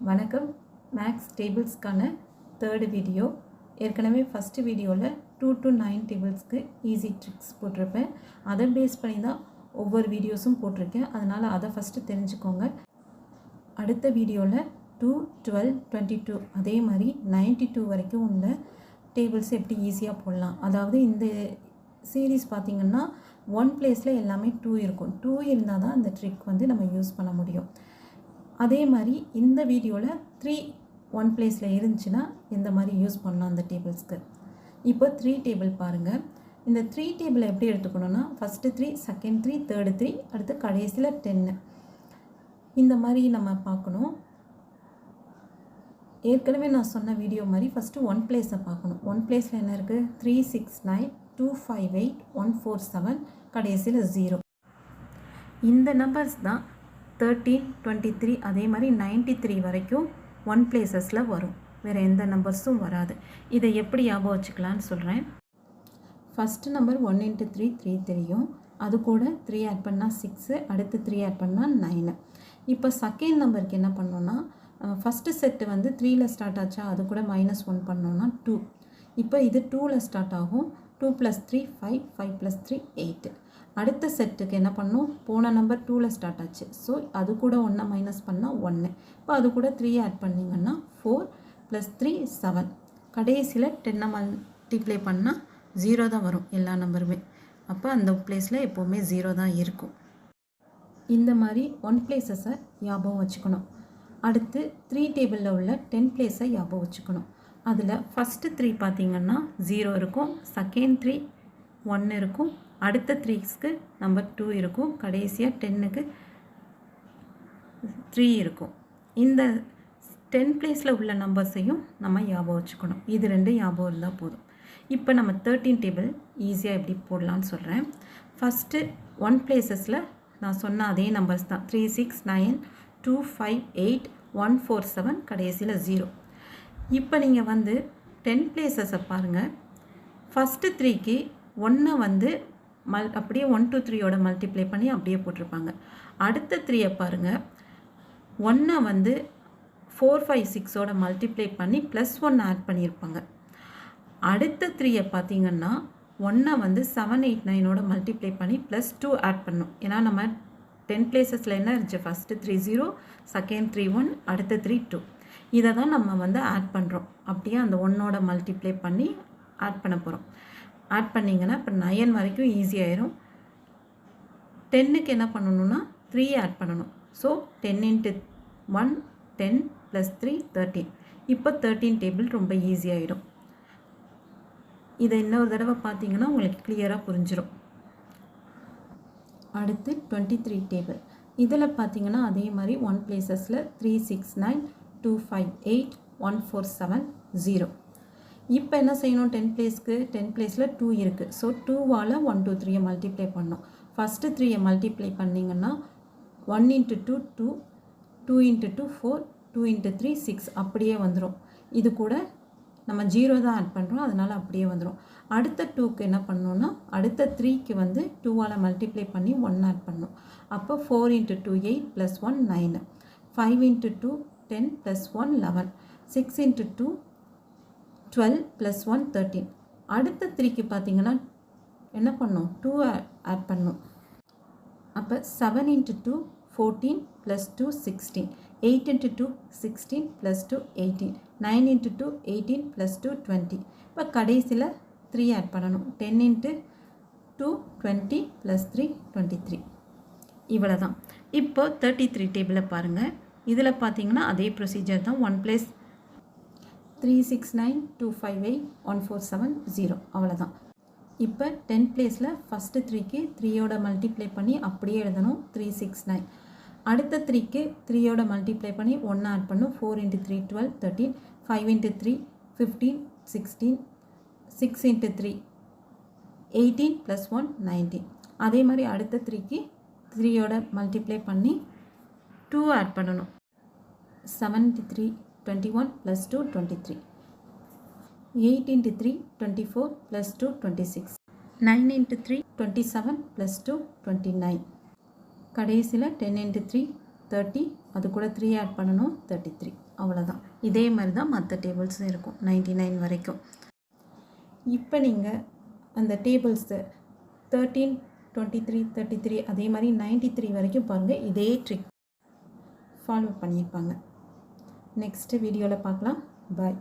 வணக்கம். மேக்ஸ் டேபிள்ஸ்க்கான third video. ஏற்கனவே ஃபஸ்ட்டு வீடியோவில் 2 to 9 டேபிள்ஸ்க்கு ஈஸி ட்ரிக்ஸ் போட்டிருப்பேன். அதை பேஸ் பண்ணி தான் ஒவ்வொரு வீடியோஸும் போட்டிருக்கேன். அதனால் அதை ஃபஸ்ட்டு தெரிஞ்சுக்கோங்க. அடுத்த வீடியோவில் 2, 12, 22 அதே மாதிரி 92 வரைக்கும் உள்ள டேபிள்ஸ் எப்படி ஈஸியாக போடலாம். அதாவது இந்த சீரீஸ் பார்த்திங்கன்னா 1 பிளேஸில் எல்லாமே 2 இருக்கும். 2 இருந்தால் தான் அந்த ட்ரிக் நம்ம யூஸ் பண்ண முடியும். அதே மாதிரி இந்த வீடியோவில் 3 1 பிளேஸில் இருந்துச்சுன்னா எந்த மாதிரி யூஸ் பண்ணலாம் அந்த டேபிள்ஸ்க்கு. இப்போ 3 டேபிள் பாருங்கள். இந்த 3 டேபிளை எப்படி எடுத்துக்கணுன்னா ஃபஸ்ட்டு 3, செகண்ட் 3, தேர்டு 3, அடுத்து கடைசியில் 10 இந்த மாதிரி நம்ம பார்க்கணும். ஏற்கனவே நான் சொன்ன வீடியோ மாதிரி ஃபஸ்ட்டு 1 பிளேஸை பார்க்கணும். 1 பிளேஸில் என்ன இருக்குது? 3, 6, 9, 2, 5, 8, 1, 4, 7, கடைசியில் 0. இந்த நம்பர்ஸ் தான் 13, 23 அதே மாதிரி 93 வரைக்கும் 1 பிளேசஸில் வரும். வேறு எந்த நம்பர்ஸும் வராது. இதை எப்படி ஞாபகம் வச்சுக்கலான்னு சொல்கிறேன். ஃபஸ்ட்டு நம்பர் 1 into 3 3 தெரியும். அது கூட 3 ஆட் பண்ணால் 6, அடுத்து 3 ஆட் பண்ணால் 9. இப்போ செகண்ட் நம்பருக்கு என்ன பண்ணோன்னா ஃபஸ்ட்டு செட்டு 3ல் ஸ்டார்ட் ஆச்சா, அது கூட -1 பண்ணோன்னா 2. இப்போ இது 2ல் ஸ்டார்ட் ஆகும். 2 + 3 5, 5 + 3 8. அடுத்த செட்டுக்கு என்ன பண்ணணும்? போன நம்பர் 2ல் ஸ்டார்ட் ஆச்சு. ஸோ அது கூட 1 மைனஸ் பண்ணால் 1. இப்போ அது கூட 3 ஆட் பண்ணிங்கன்னா 4 + 3 7. கடைசியில் 10 மல்டிப்ளை பண்ணால் 0 தான் வரும் எல்லா நம்பருமே. அப்போ அந்த பிளேஸில் எப்போவுமே 0 தான் இருக்கும். இந்த மாதிரி 1 பிளேஸஸை ஞாபகம் வச்சுக்கணும். அடுத்து 3 டேபிளில் உள்ள 10 பிளேஸை ஞாபகம் வச்சுக்கணும். அதில் ஃபஸ்ட்டு 3 பார்த்திங்கன்னா 0 இருக்கும், செகண்ட் 3 1 இருக்கும், அடுத்த 3க்கு நம்பர் 2 இருக்கும், கடைசியாக 10க்கு 3 இருக்கும். இந்த 10 பிளேஸில் உள்ள நம்பர்ஸையும் நம்ம ஞாபகம் வச்சுக்கணும். இது 2 ஞாபகம் இருந்தால் போதும். இப்போ நம்ம 13 டேபிள் ஈஸியாக எப்படி போடலான்னு சொல்கிறேன். ஃபஸ்ட்டு 1 பிளேசஸில் நான் சொன்ன அதே நம்பர்ஸ் தான். 3, 6, 9, 2, 5, 8, 1, 4, 7, கடைசியில் 0. இப்போ நீங்கள் 10 பிளேசஸை பாருங்கள். ஃபஸ்ட்டு 3க்கு 1 அப்படியே 1 to 3யோட மல்டிப்ளை பண்ணி அப்படியே போட்டிருப்பாங்க. அடுத்த 3யை பாருங்கள். 1 4, 5, 6ஓட மல்டிப்ளை பண்ணி +1 ஆட் பண்ணியிருப்பாங்க. அடுத்த 3யை பார்த்தீங்கன்னா 1 7, 8, 9ஓட மல்டிப்ளை பண்ணி +2 ஆட் பண்ணும். ஏன்னா நம்ம 10 பிளேசஸில் என்ன இருந்துச்சு? ஃபஸ்ட்டு 3 0, செகண்ட் 3 1, அடுத்த 3 2. இதை தான் நம்ம ஆட் பண்ணுறோம். அப்படியே அந்த 1ஓட மல்டிப்ளை பண்ணி ஆட் பண்ண போகிறோம். ஆட் பண்ணிங்கன்னா இப்போ 9 வரைக்கும் ஈஸியாகிடும். 10க்கு என்ன பண்ணணுன்னா 3 ஆட் பண்ணணும். ஸோ 10 × 1 10 + 3 13. இப்போ 13 டேபிள் ரொம்ப ஈஸியாகிடும். இதை இன்னொரு தடவை பார்த்தீங்கன்னா உங்களுக்கு கிளியராக புரிஞ்சிடும். அடுத்து 23 டேபிள். இதில் பார்த்தீங்கன்னா அதே மாதிரி 1 பிளேசஸில் 3, 6, 9, 2, 5, 8, 1, 4, 7, 0. இப்போ என்ன செய்யணும்? 10 பிளேஸ்க்கு 10 பிளேஸில் 2 இருக்குது. ஸோ 2வால் 1 2 3யை மல்டிப்ளை பண்ணணும். ஃபஸ்ட்டு 3யை மல்டிப்ளை பண்ணிங்கன்னா 1 × 2 2, 2 × 2 4, 2 × 3 6 அப்படியே வந்துடும். இது கூட நம்ம 0 தான் ஆட் பண்ணுறோம், அதனால் அப்படியே வந்துடும். அடுத்த 2க்கு என்ன பண்ணணுன்னா அடுத்த 3க்கு 2வால் மல்டிப்ளை பண்ணி 1 ஆட் பண்ணணும். அப்போ 4 × 2 8 + 1 9, 5 × 2 10 + 1 11, 6 × 2 12 + 1 13. அடுத்த 3க்கு பார்த்தீங்கன்னா என்ன பண்ணணும்? 2 ஆட் பண்ணணும். அப்போ 7 × 2 14 + 2 16, 8 × 2 16 + 2 18, 9 × 2 18 + 2 20. இப்போ கடைசியில் 3 ஆட் பண்ணணும். 10 × 2 20 + 3 23. இவ்வளோ தான். இப்போ 33 டேபிளை பாருங்கள். இதில் பார்த்தீங்கன்னா அதே ப்ரொசீஜர் தான். 1 பிளேஸ் 3, 6, 9, 2, 5, 8, 1, 4, 7, 0 அவ்வளோதான். இப்போ 10 பிளேஸில் ஃபஸ்ட்டு 3க்கு 3யோட மல்டிப்ளை பண்ணி அப்படியே எழுதணும். 3, 6, 9. அடுத்த 3க்கு 3யோட மல்டிப்ளை பண்ணி 1 ஆட் பண்ணும். 4 × 3 12 13, 5 × 3 15 16, 6 × 3 18 + 1 19. அதே மாதிரி அடுத்த 3க்கு 3யோட மல்டிப்ளை பண்ணி 2 ஆட் பண்ணணும். 7 × 3 21 + 2 23, 8 × 3 24 + 2 26, 9 × 3 27 + 2 29. கடைசியில் 10 × 3 30 அது கூட 3 ஆட் பண்ணணும் 33 அவ்வளோதான். இதே மாதிரி தான் மற்ற டேபிள்ஸும் இருக்கும் 99 வரைக்கும். இப்போ நீங்கள் அந்த டேபிள்ஸு 13, 23, 33 அதே மாதிரி 93 வரைக்கும் பாருங்கள், இதே ட்ரிக் ஃபாலோ பண்ணியிருப்பாங்க. நெக்ஸ்ட்டு வீடியோவில் பார்க்கலாம். பாய்.